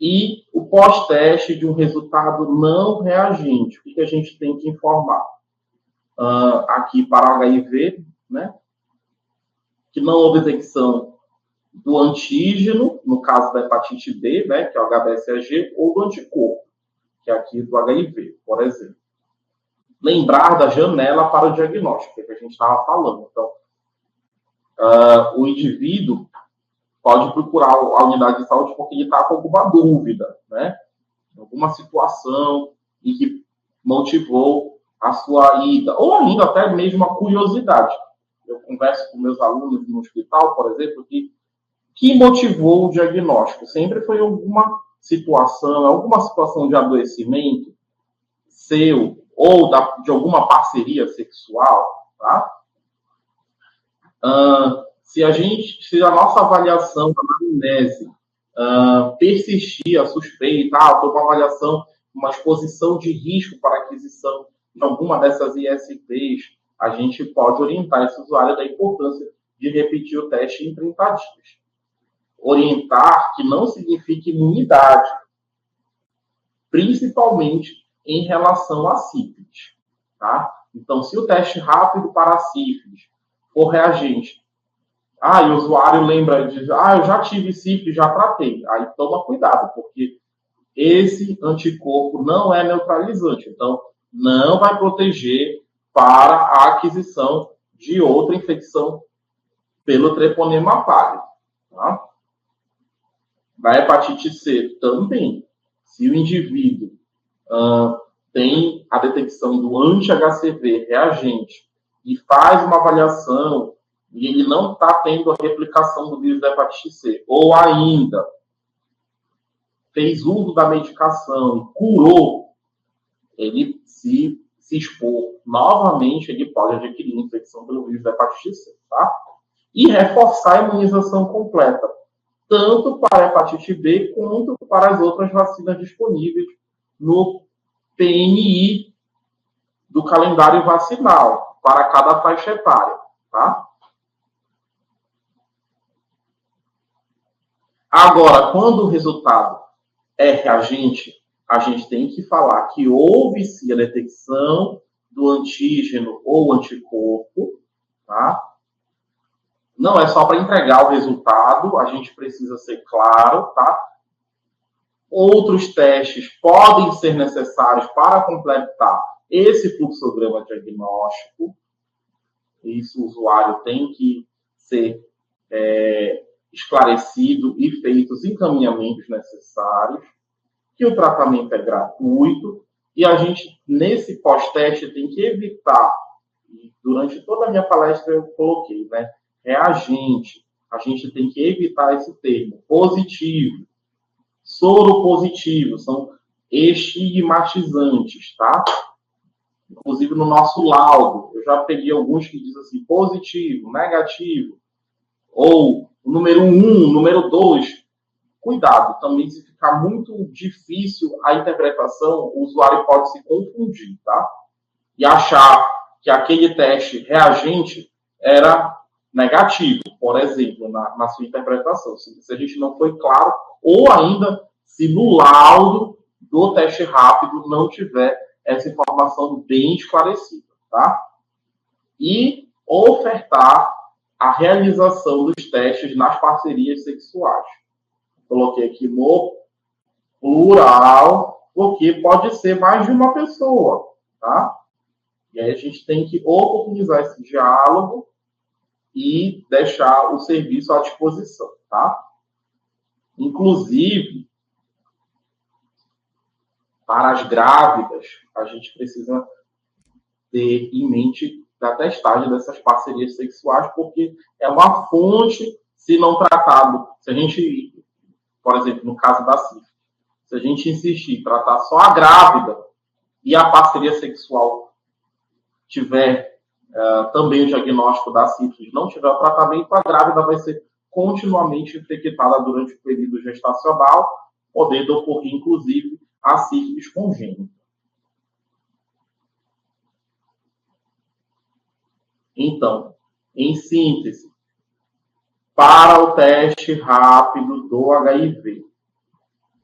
E o pós-teste de um resultado não reagente. O que a gente tem que informar? Aqui para HIV, né? Que não houve detecção do antígeno, no caso da hepatite B, né, que é o HBsAg, ou do anticorpo, que é aqui do HIV, por exemplo. Lembrar da janela para o diagnóstico, que a gente estava falando. Então, o indivíduo pode procurar a unidade de saúde porque ele está com alguma dúvida, né? Alguma situação e que motivou a sua ida, ou ainda até mesmo a curiosidade. Eu converso com meus alunos no hospital, por exemplo, que motivou o diagnóstico. Sempre foi alguma situação de adoecimento seu ou de alguma parceria sexual, tá? Se a nossa avaliação da anamnese persistir a suspeita, foi uma avaliação, uma exposição de risco para aquisição de alguma dessas ISTs, a gente pode orientar esse usuário da importância de repetir o teste em 30 dias. Orientar que não significa imunidade, principalmente em relação à sífilis, tá? Então, se o teste rápido para a sífilis for reagente, e o usuário lembra de, eu já tive sífilis, já tratei. Aí toma cuidado, porque esse anticorpo não é neutralizante. Então, não vai proteger para a aquisição de outra infecção pelo treponema pálido. Tá? Na hepatite C também, se o indivíduo tem a detecção do anti-HCV reagente e faz uma avaliação e ele não está tendo a replicação do vírus da hepatite C, ou ainda fez uso da medicação e curou, ele se expor novamente, ele pode adquirir infecção pelo vírus da hepatite C, tá? E reforçar a imunização completa, tanto para a hepatite B quanto para as outras vacinas disponíveis no PMI do calendário vacinal para cada faixa etária, tá? Agora, quando o resultado é reagente, a gente tem que falar que houve sim a detecção do antígeno ou anticorpo, tá? Não é só para entregar o resultado, a gente precisa ser claro, tá? Outros testes podem ser necessários para completar esse fluxograma diagnóstico. Isso o usuário tem que ser esclarecido e feitos os encaminhamentos necessários, que o tratamento é gratuito, e a gente, nesse pós-teste, tem que evitar, e durante toda a minha palestra eu coloquei, né, reagente, a gente tem que evitar esse termo, positivo, soro positivo, são estigmatizantes, tá? Inclusive no nosso laudo, eu já peguei alguns que dizem assim, positivo, negativo, ou o número 1, o número 2. Cuidado, também se ficar muito difícil a interpretação, o usuário pode se confundir, tá? E achar que aquele teste reagente era negativo, por exemplo, na sua interpretação. Se a gente não foi claro, ou ainda se no laudo do teste rápido não tiver essa informação bem esclarecida, tá? E ofertar a realização dos testes nas parcerias sexuais. Coloquei aqui no plural, porque pode ser mais de uma pessoa, tá? E aí a gente tem que oportunizar esse diálogo e deixar o serviço à disposição, tá? Inclusive, para as grávidas, a gente precisa ter em mente da testagem dessas parcerias sexuais, porque é uma fonte, se não tratado, se a gente, por exemplo, no caso da sífilis, se a gente insistir em tratar só a grávida e a parceria sexual tiver também o diagnóstico da sífilis, não tiver o tratamento, a grávida vai ser continuamente infectada durante o período gestacional, podendo ocorrer, inclusive, a sífilis congênita. Então, em síntese, para o teste rápido do HIV,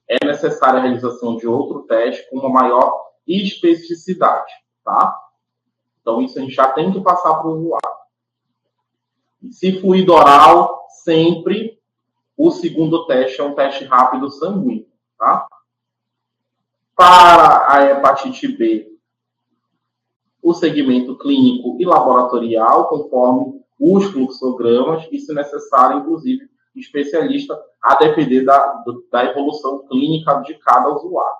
é necessária a realização de outro teste com uma maior especificidade, tá? Então, isso a gente já tem que passar para o usuário. Se fluido oral, sempre o segundo teste é um teste rápido sanguíneo, tá? Para a hepatite B, o segmento clínico e laboratorial, conforme os fluxogramas, e, se necessário, inclusive, especialista, a depender da evolução clínica de cada usuário.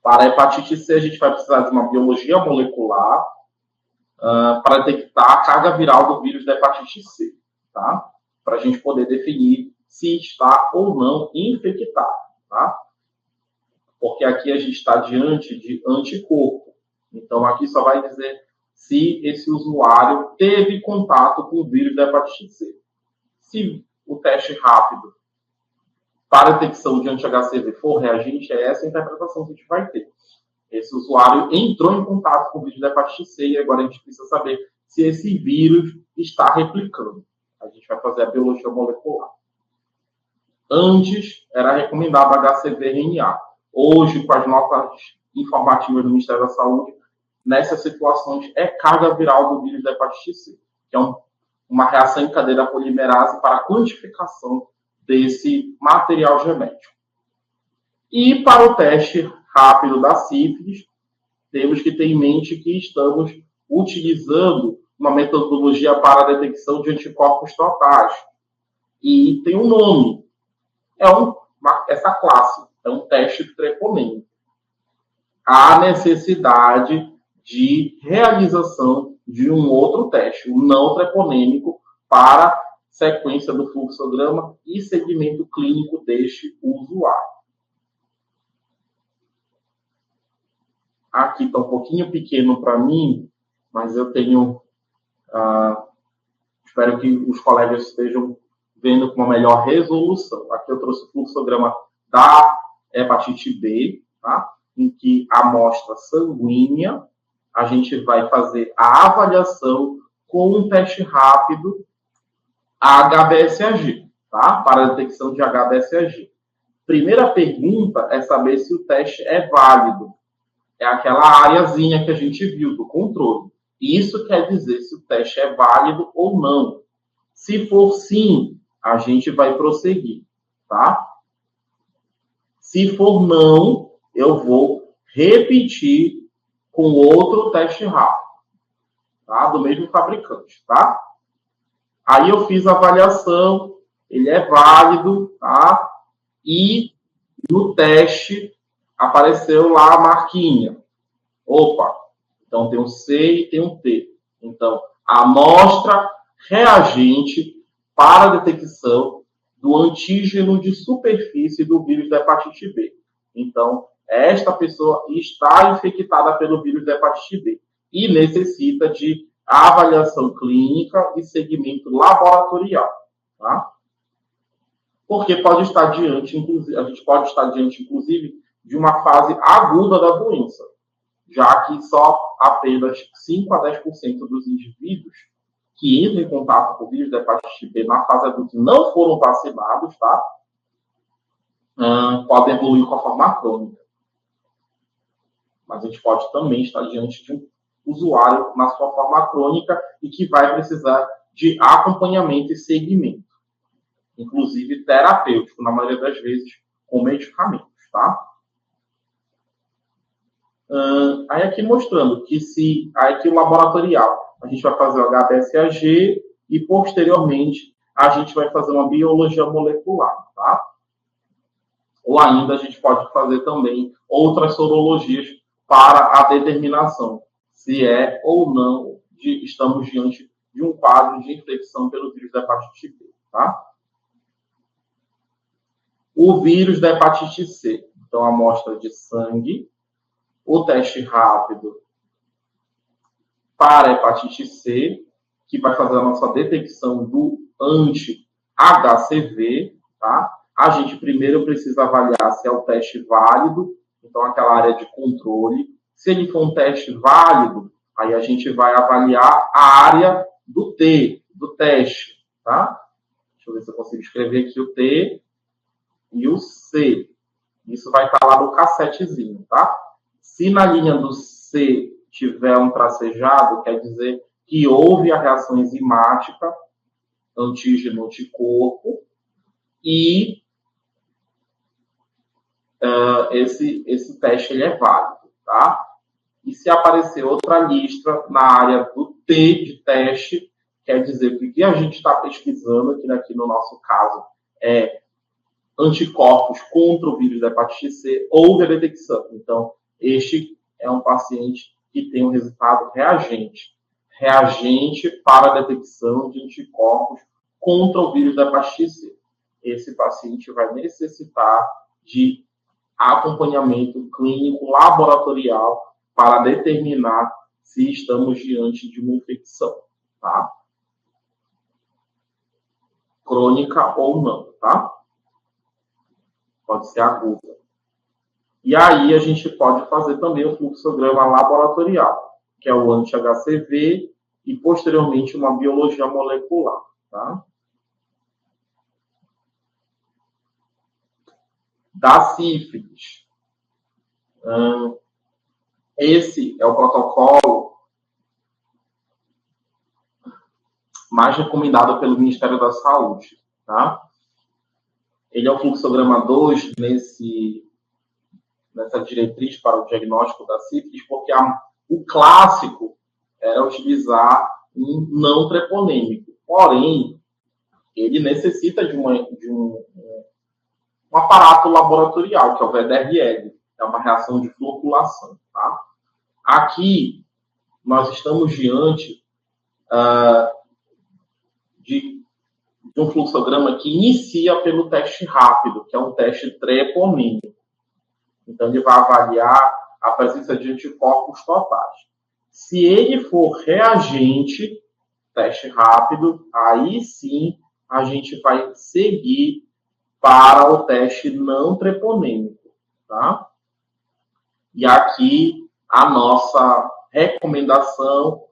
Para a hepatite C, a gente vai precisar de uma biologia molecular para detectar a carga viral do vírus da hepatite C, tá? Para a gente poder definir se está ou não infectado, tá? Porque aqui a gente está diante de anticorpo. Então, aqui só vai dizer se esse usuário teve contato com o vírus da hepatite C. Se o teste rápido para detecção de anti-HCV for reagente, é essa a interpretação que a gente vai ter. Esse usuário entrou em contato com o vírus da hepatite C e agora a gente precisa saber se esse vírus está replicando. A gente vai fazer a biologia molecular. Antes, era recomendado HCV-RNA. Hoje, com as notas informativas do Ministério da Saúde, nessas situações é carga viral do vírus da hepatite C, que é uma reação em cadeia polimerase para a quantificação desse material genético. E para o teste rápido da sífilis, temos que ter em mente que estamos utilizando uma metodologia para a detecção de anticorpos totais. E tem um nome. Essa classe é um teste treponêmico. Há necessidade de realização de um outro teste, um não treponêmico, para sequência do fluxograma e segmento clínico deste usuário. Aqui está um pouquinho pequeno para mim, mas eu tenho... espero que os colegas estejam vendo com uma melhor resolução. Aqui eu trouxe o fluxograma da hepatite B, tá? em que a amostra sanguínea, a gente vai fazer a avaliação com um teste rápido HBsAg, tá? Para a detecção de HBsAg. Primeira pergunta é saber se o teste é válido. É aquela areazinha que a gente viu do controle. Isso quer dizer se o teste é válido ou não. Se for sim, a gente vai prosseguir, tá? Se for não, eu vou repetir com outro teste rápido, tá? Do mesmo fabricante, tá? Aí eu fiz a avaliação, ele é válido, tá? E no teste apareceu lá a marquinha. Opa, então tem um C e tem um T. Então, a amostra reagente para a detecção do antígeno de superfície do vírus da hepatite B. Então, esta pessoa está infectada pelo vírus da hepatite B e necessita de avaliação clínica e segmento laboratorial, tá? Porque pode estar diante, inclusive, a gente pode estar diante, inclusive, de uma fase aguda da doença, já que só apenas 5 a 10% dos indivíduos que entram em contato com o vírus da hepatite B na fase adulta e não foram vacinados, tá? Podem evoluir com a forma crônica. Mas a gente pode também estar diante de um usuário na sua forma crônica e que vai precisar de acompanhamento e seguimento, inclusive terapêutico, na maioria das vezes, com medicamentos, tá? Aí aqui mostrando que aqui o laboratorial, a gente vai fazer o HBsAg e posteriormente a gente vai fazer uma biologia molecular, tá? Ou ainda a gente pode fazer também outras sorologias para a determinação se é ou não estamos diante de um quadro de infecção pelo vírus da hepatite B, tá? O vírus da hepatite C, então a amostra de sangue, o teste rápido para a hepatite C, que vai fazer a nossa detecção do anti-HCV, tá? A gente primeiro precisa avaliar se é o teste válido, então aquela área de controle. Se ele for um teste válido, aí a gente vai avaliar a área do T, do teste, tá? Deixa eu ver se eu consigo escrever aqui o T e o C. Isso vai estar lá no cassetezinho, tá? Se na linha do C tiver um tracejado, quer dizer que houve a reação enzimática, antígeno-anticorpo, e esse teste ele é válido, tá? E se aparecer outra listra na área do T de teste, quer dizer que o que a gente está pesquisando, aqui no nosso caso, é anticorpos contra o vírus da hepatite C ou de detecção. Então, este é um paciente que tem um resultado reagente. Reagente para a detecção de anticorpos contra o vírus da hepatite C. Esse paciente vai necessitar de acompanhamento clínico laboratorial para determinar se estamos diante de uma infecção, tá? Crônica ou não, tá? Pode ser aguda. E aí a gente pode fazer também o fluxograma laboratorial, que é o anti-HCV e posteriormente uma biologia molecular, tá? Da sífilis. Esse é o protocolo mais recomendado pelo Ministério da Saúde, tá? Ele é o fluxograma 2 nessa diretriz para o diagnóstico da sífilis, porque o clássico era utilizar um não treponêmico. Porém, ele necessita de um aparato laboratorial, que é o VDRL, é uma reação de floculação, tá? Aqui, nós estamos diante de um fluxograma que inicia pelo teste rápido, que é um teste treponêmico. Então, ele vai avaliar a presença de anticorpos totais. Se ele for reagente, teste rápido, aí sim a gente vai seguir para o teste não treponêmico, tá? E aqui a nossa recomendação,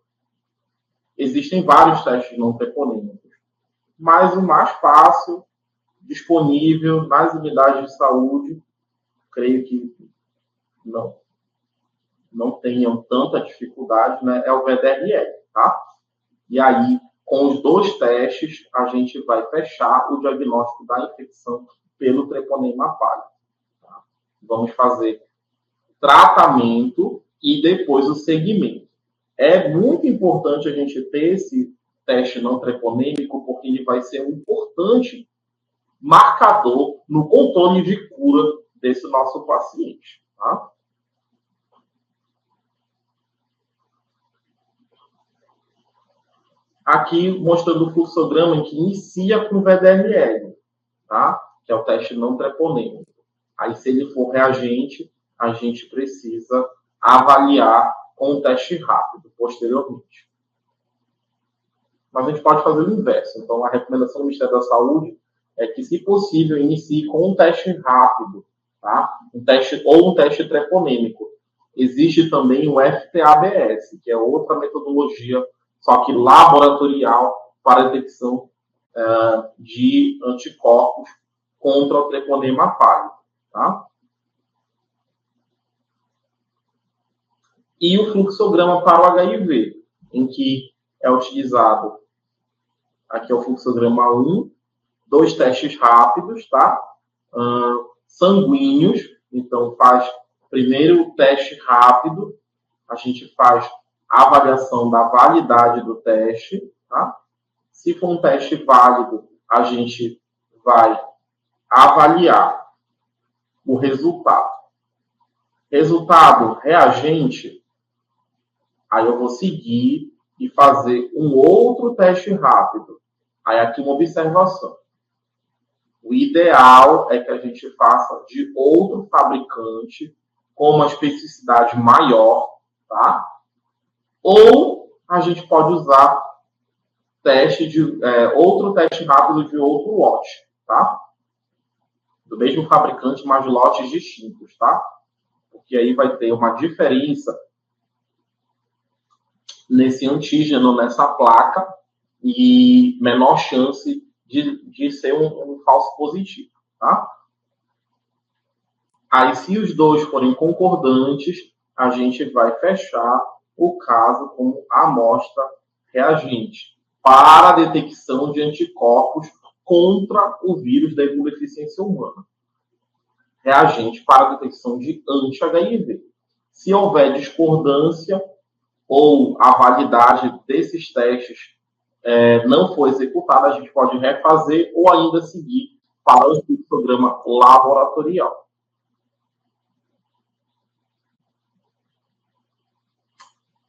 existem vários testes não treponêmicos, mas o mais fácil, disponível nas unidades de saúde, creio que não tenham tanta dificuldade, né, é o VDRL, tá? E aí, com os 2 testes, a gente vai fechar o diagnóstico da infecção pelo treponema pálido. Tá? Vamos fazer tratamento e depois o segmento. É muito importante a gente ter esse teste não treponêmico, porque ele vai ser um importante marcador no controle de cura desse nosso paciente. Tá? Aqui mostrando o fluxograma em que inicia com VDRL, tá? Que é o teste não treponêmico. Aí, se ele for reagente, a gente precisa avaliar com um teste rápido, posteriormente. Mas a gente pode fazer o inverso. Então, a recomendação do Ministério da Saúde é que, se possível, inicie com um teste rápido, tá? Um teste treponêmico. Existe também o FTABS, que é outra metodologia, só que laboratorial, para a detecção de anticorpos contra o treponema pálido. Tá? E o fluxograma para o HIV, em que é utilizado, aqui é o fluxograma 1, 2 testes rápidos, tá? Sanguíneos, então faz primeiro o teste rápido, a gente faz a avaliação da validade do teste, tá? Se for um teste válido, a gente vai avaliar o resultado. Resultado reagente, aí eu vou seguir e fazer um outro teste rápido. Aí aqui uma observação. O ideal é que a gente faça de outro fabricante com uma especificidade maior, tá? Ou a gente pode usar outro teste rápido de outro lote, tá? Do mesmo fabricante, mas de lotes distintos, tá? Porque aí vai ter uma diferença nesse antígeno, nessa placa, e menor chance de ser um falso positivo, tá? Aí, se os 2 forem concordantes, a gente vai fechar o caso como amostra reagente para a detecção de anticorpos contra o vírus da imunodeficiência humana. Reagente para a detecção de anti-HIV. Se houver discordância ou a validade desses testes não for executada, a gente pode refazer ou ainda seguir para o fluxograma laboratorial.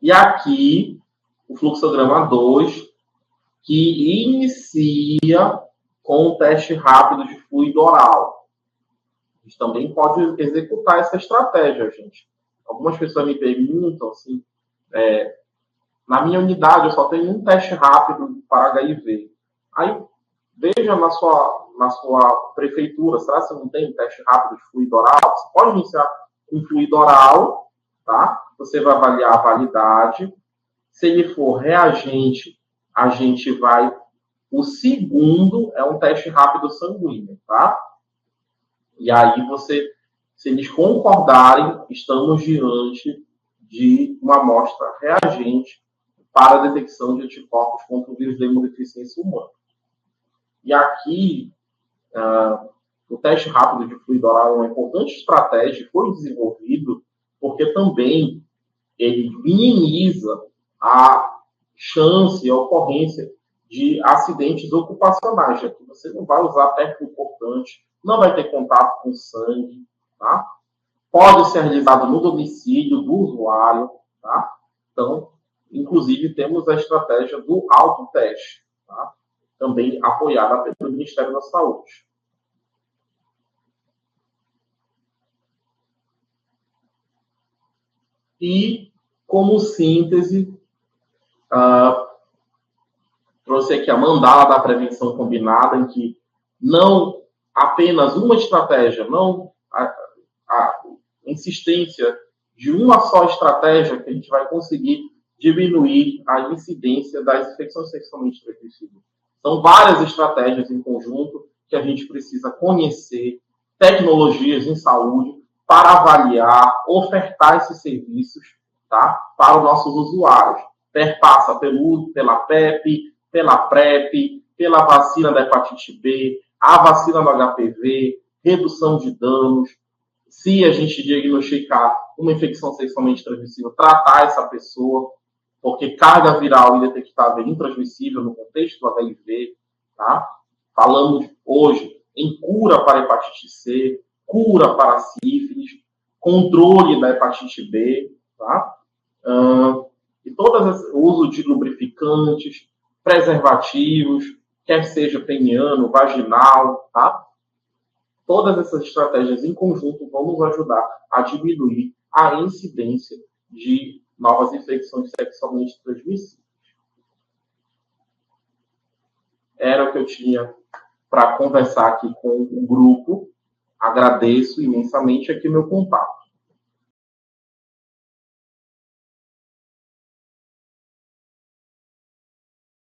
E aqui, o fluxograma 2, que inicia com o teste rápido de fluido oral. A gente também pode executar essa estratégia, gente. Algumas pessoas me perguntam assim, na minha unidade eu só tenho um teste rápido para HIV. Aí, veja na sua prefeitura, será que você não tem um teste rápido de fluido oral? Você pode iniciar com fluido oral, tá? Você vai avaliar a validade. Se ele for reagente, a gente vai... O segundo é um teste rápido sanguíneo, tá? E aí se eles concordarem, estamos diante de uma amostra reagente para a detecção de anticorpos contra o vírus da imunodeficiência humana. E aqui, o teste rápido de fluido oral é uma importante estratégia, foi desenvolvido porque também ele minimiza a chance e a ocorrência de acidentes ocupacionais, já que você não vai usar técnico cortante, não vai ter contato com sangue, tá? Pode ser realizado no domicílio do usuário, tá? Então, inclusive, temos a estratégia do autoteste, tá? Também apoiada pelo Ministério da Saúde. E, como síntese, trouxe aqui a mandala da prevenção combinada, em que não apenas uma estratégia, não a insistência de uma só estratégia que a gente vai conseguir diminuir a incidência das infecções sexualmente transmissíveis. São várias estratégias em conjunto que a gente precisa conhecer, tecnologias em saúde, para avaliar, ofertar esses serviços, tá, para os nossos usuários. Perpassa pela PEP, pela PrEP, pela vacina da hepatite B, a vacina do HPV, redução de danos. Se a gente diagnosticar uma infecção sexualmente transmissível, tratar essa pessoa, porque carga viral indetectável é intransmissível no contexto do HIV, tá? Falamos hoje em cura para hepatite C, cura para sífilis, controle da hepatite B, tá? E o uso de lubrificantes, preservativos, quer seja peniano, vaginal, tá? Todas essas estratégias em conjunto vão nos ajudar a diminuir a incidência de novas infecções sexualmente transmissíveis. Era o que eu tinha para conversar aqui com o grupo. Agradeço imensamente aqui meu contato.